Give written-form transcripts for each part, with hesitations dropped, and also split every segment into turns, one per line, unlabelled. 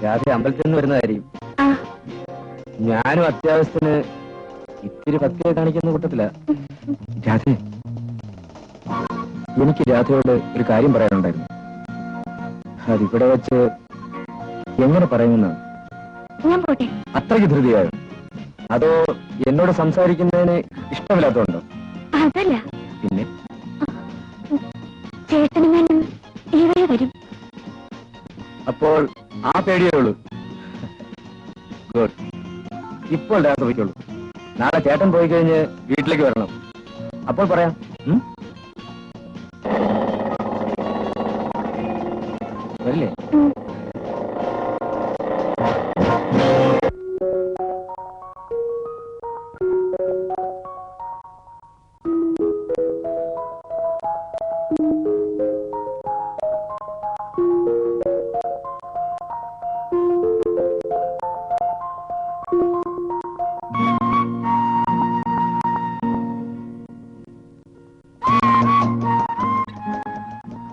രാത്രി അമ്പലത്തിൽ നിന്ന് വരുന്നതായിരിക്കും. ഞാനും അത്യാവശ്യത്തിന് ഇത്തിരി ഭക്തിയെ കാണിക്കുന്ന കൂട്ടത്തില. രാധേ, എനിക്ക് രാധയോട് ഒരു കാര്യം പറയാനുണ്ടായിരുന്നു. അതിവിടെ വെച്ച് എങ്ങനെ പറയുമെന്നാണ്. അത്രയ്ക്ക് ധൃതിയായോ? അതോ എന്നോട് സംസാരിക്കുന്നതിന് ഇഷ്ടമില്ലാത്തതുണ്ടോ?
അതല്ല,
പിന്നെ
ചേട്ടനും ഇവിടെ വരും.
അപ്പോൾ ആ പേടിയേ ഉള്ളൂ. ഗുഡ്. ഇപ്പോൾ രാധ പോയിക്കോളൂ. നാളെ ചേട്ടൻ പോയി കഴിഞ്ഞ് വീട്ടിലേക്ക് വരണം. അപ്പോൾ പറയാം. വരില്ലേ?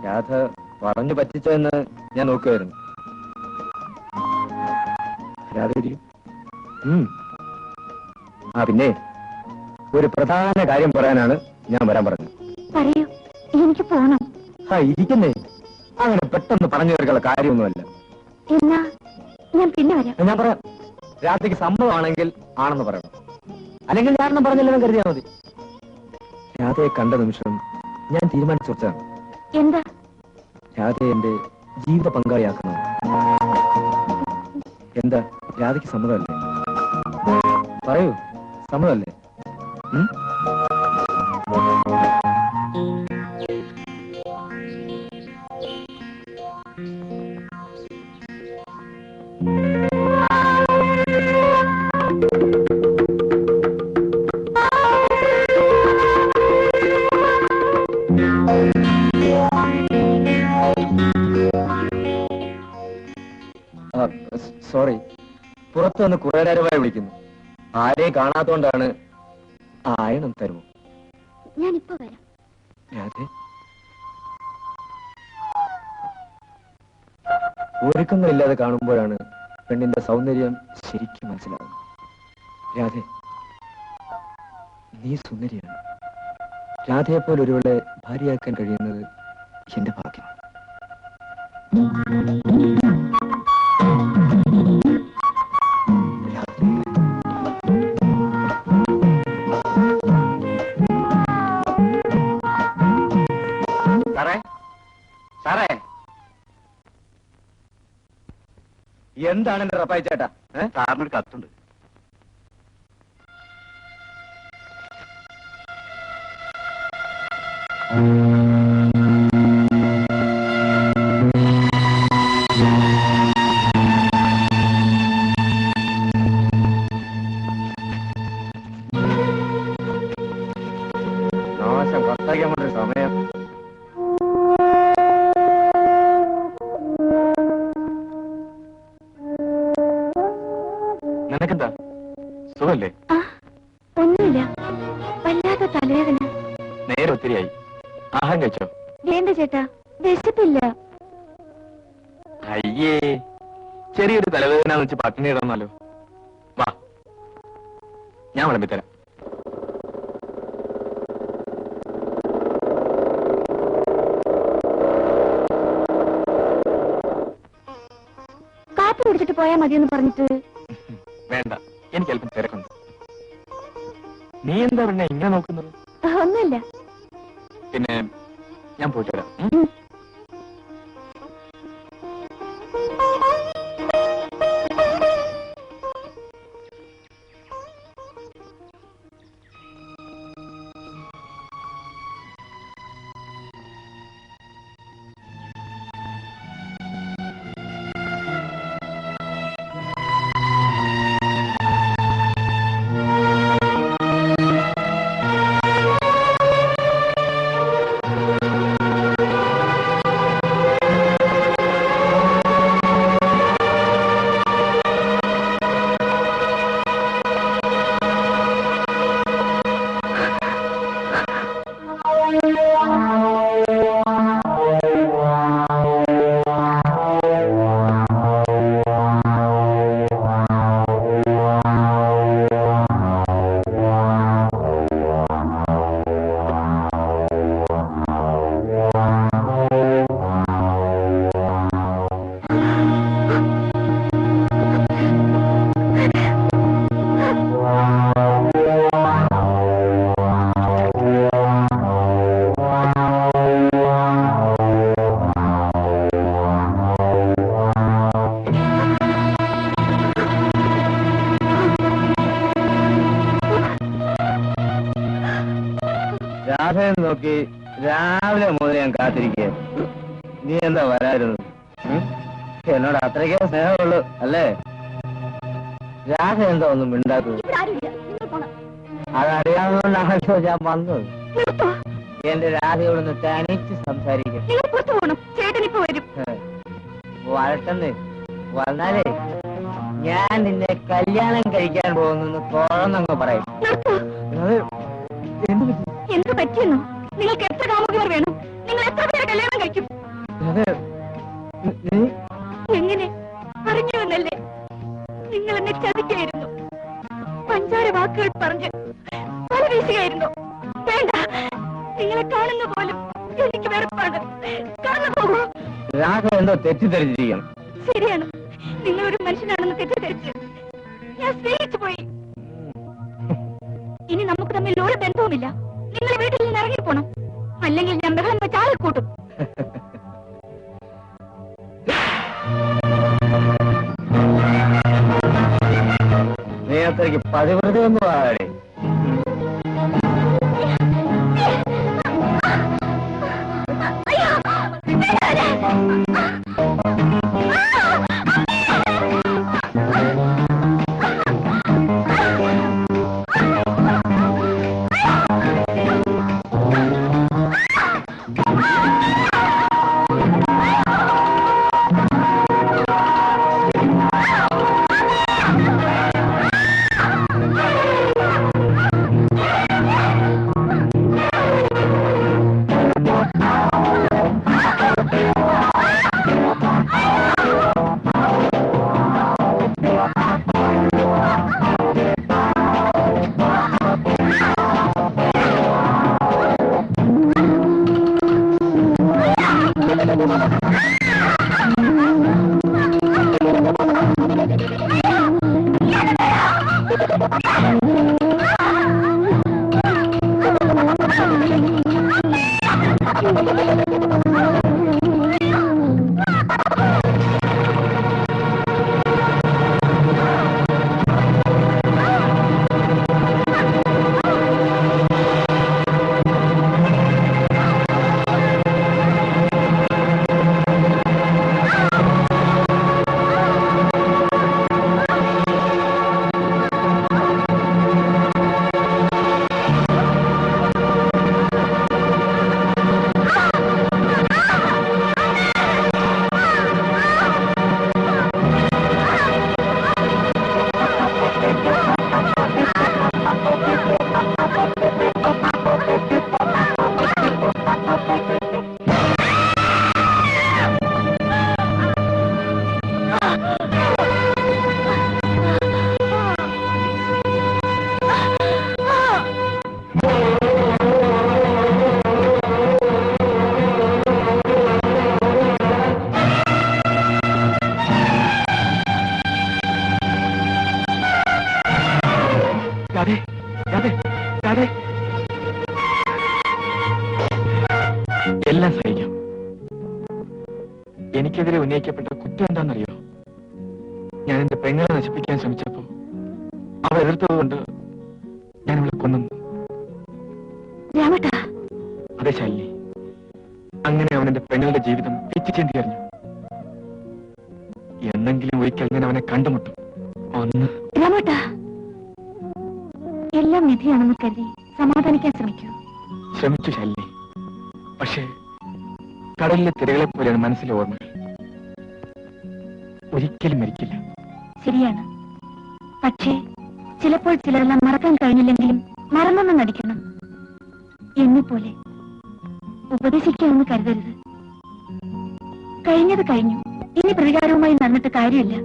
രാധ പറഞ്ഞു പറ്റിച്ചോ എന്ന് ഞാൻ നോക്കുമായിരുന്നു. രാധ പിന്നെ ഒരു പ്രധാന കാര്യം പറയാനാണ് ഞാൻ വരാൻ പറഞ്ഞത്.
പറയൂ, എനിക്ക് പോണം.
ഇരിക്കുന്നേ, അങ്ങനെ പെട്ടെന്ന് പറഞ്ഞു തീർക്കുള്ള കാര്യമൊന്നുമല്ല.
എന്നാ ഞാൻ പിന്നെ വരാം.
ഞാൻ പറയാം. രാധയ്ക്ക് സമ്മതമാണെങ്കിൽ ആണെന്ന് പറയണം, അല്ലെങ്കിൽ ഞാനെന്നും പറഞ്ഞില്ലെന്ന് കരുതിയാൽ മതി. രാധയെ കണ്ട നിമിഷം ഞാൻ തീരുമാനിച്ചു വെച്ചാണ്.
എന്താ?
രാധയെ എന്റെ ജീവിത പങ്കാളിയാക്കണം. എന്താ, രാധയ്ക്ക് സമ്മതമല്ലേ? പറയൂ, സമ്മതമല്ലേ? സോറി, പുറത്തു വന്ന് കുറെ നേരമായി വിളിക്കുന്നു. ആരെയും കാണാത്തോണ്ടാണ്. ആയണം തരുമോ?
ഞാനിപ്പോ വരാം.
രാധേ, ഒരുക്കങ്ങളില്ലാതെ കാണുമ്പോഴാണ് പെണ്ണിന്റെ സൗന്ദര്യം ശരിക്കും മനസ്സിലാകുന്നത്. രാധേ, നീ സുന്ദരിയാണ്. രാധയെപ്പോലെ ഒരുവളെ ഭാര്യയാക്കാൻ കഴിയുന്നത് എന്റെ ഭാഗ്യമാണ്. എന്താണ് എന്റെ റപ്പായി ചേട്ടാ?
സാറിനൊരു കത്തുണ്ട്.
നാശം കത്താക്കാൻ വേണ്ടി സമയം. നിനക്കെന്താ, സുഖല്ലേ?
ഒന്നുമില്ല, വല്ലാത്ത തലവേദന.
നേരെ ഒത്തിരിയായി. ആഹാരം കഴിച്ചോ?
വേണ്ട ചേട്ടാ, വിശപ്പില്ല.
അയ്യേ, ചെറിയൊരു തലവേദന വെച്ച് പട്ടിണി ഇടന്നാലോ? വാ, ഞാൻ വിളമ്പിത്തരാം.
കാപ്പി കുടിച്ചിട്ട് പോയാ മതിയെന്ന് പറഞ്ഞിട്ട്.
വേണ്ട, എനിക്ക് അല്പം തിരക്കുണ്ട്. നീ എന്താ പിന്നെ ഇങ്ങനെ നോക്കുന്നത്?
ഒന്നുമില്ല.
പിന്നെ ഞാൻ പോയിട്ട് വരാം. നോക്കി രാവിലെ മുതൽ ഞാൻ കാത്തിരിക്കുക. നീ എന്താ വരായിരുന്നത്? എന്നോട് അത്രയ്ക്കേ സ്നേഹമുള്ളൂ അല്ലേ? രാധ എന്താ ഒന്നും മിണ്ടാത്തത്? അതറിയാവുന്നതുകൊണ്ടാണല്ലോ ഞാൻ വന്നത്. എന്റെ രാധയോടൊന്ന് തനിച്ച് സംസാരിക്കും. വരട്ടെന്ന് വന്നാലേ ഞാൻ നിന്നെ കല്യാണം കഴിക്കാൻ പോകുന്നു തുറന്നങ്ങ് പറയും.
എന്ത് പറ്റിയെന്നോ? നിങ്ങൾക്ക് എത്ര കാമുകർ വേണം? നിങ്ങൾ എത്ര പേരെ കല്യാണം കഴിക്കും? എങ്ങനെ അറിഞ്ഞുവെന്നല്ലേ? നിങ്ങൾ എന്നെ ചതിക്കായിരുന്നു. പഞ്ചാര വാക്കുകൾ പറഞ്ഞ് പല വീശുകയായിരുന്നു. വേണ്ട, നിങ്ങളെ കാണുന്ന പോലും എനിക്ക് വെറുപ്പാണ്. കടന്നു പോകൂ.
രാഘ എന്തോ തെറ്റിദ്ധരിച്ചിരിക്കണം.
ശരിയാണ്, നിങ്ങളൊരു മനുഷ്യനാണെന്ന് തെറ്റിദ്ധരിച്ച് ഞാൻ സ്നേഹിച്ചു പോയി. ഇനി നമുക്ക് തമ്മിൽ ഒരു ബന്ധവുമില്ല. നിങ്ങൾ വീട്ടിൽ നിന്ന് ഇറങ്ങിപ്പോണം, അല്ലെങ്കിൽ ഞാൻ ബഹളം വെച്ച് ആളെ കൂട്ടും.
നീ അത്രയ്ക്ക് പതിവ്രതയൊന്നും ആടെ. എല്ലാം സഹിക്കാം. എനിക്കെതിരെ ഉന്നയിക്കപ്പെട്ട കുറ്റം എന്താണെന്നറിയോ? ഞാൻ എന്റെ പെങ്ങളെ നശിപ്പിക്കാൻ ശ്രമിച്ചപ്പോ അവൾ എതിർത്തതുകൊണ്ട് ഞാൻ അവളെ കൊന്നു. അതെ ശാലിനി, അങ്ങനെ അവൻ എന്റെ പെങ്ങളുടെ ജീവിതം പിച്ചിച്ചേന്തി അറിഞ്ഞു. എന്നെങ്കിലും ഒരിക്കൽ ഞാൻ അവനെ കണ്ടുമുട്ടും. ഒന്ന്
എല്ലാം വിധിയാണെന്ന് കരുതി സമാധാനിക്കാൻ ശ്രമിക്കൂ.
ശ്രമിച്ചു ശാലിനി, പക്ഷേ കടലിലെ തിരകളെ പോലെയാണ് മനസ്സിലെ ഓർമ്മകൾ. ഒരിക്കലും മരിക്കില്ല.
ശരിയാണ്, പക്ഷേ ചിലപ്പോൾ ചിലരെല്ലാം മറക്കാൻ കഴിഞ്ഞില്ലെങ്കിലും മറന്നെന്ന് നടിക്കണം. എന്നെപ്പോലെ ഉപദേശിക്കാമെന്ന് കരുതരുത്. കഴിഞ്ഞത് കഴിഞ്ഞു, ഇനി പ്രതികാരവുമായി നടന്നിട്ട് കാര്യമില്ല.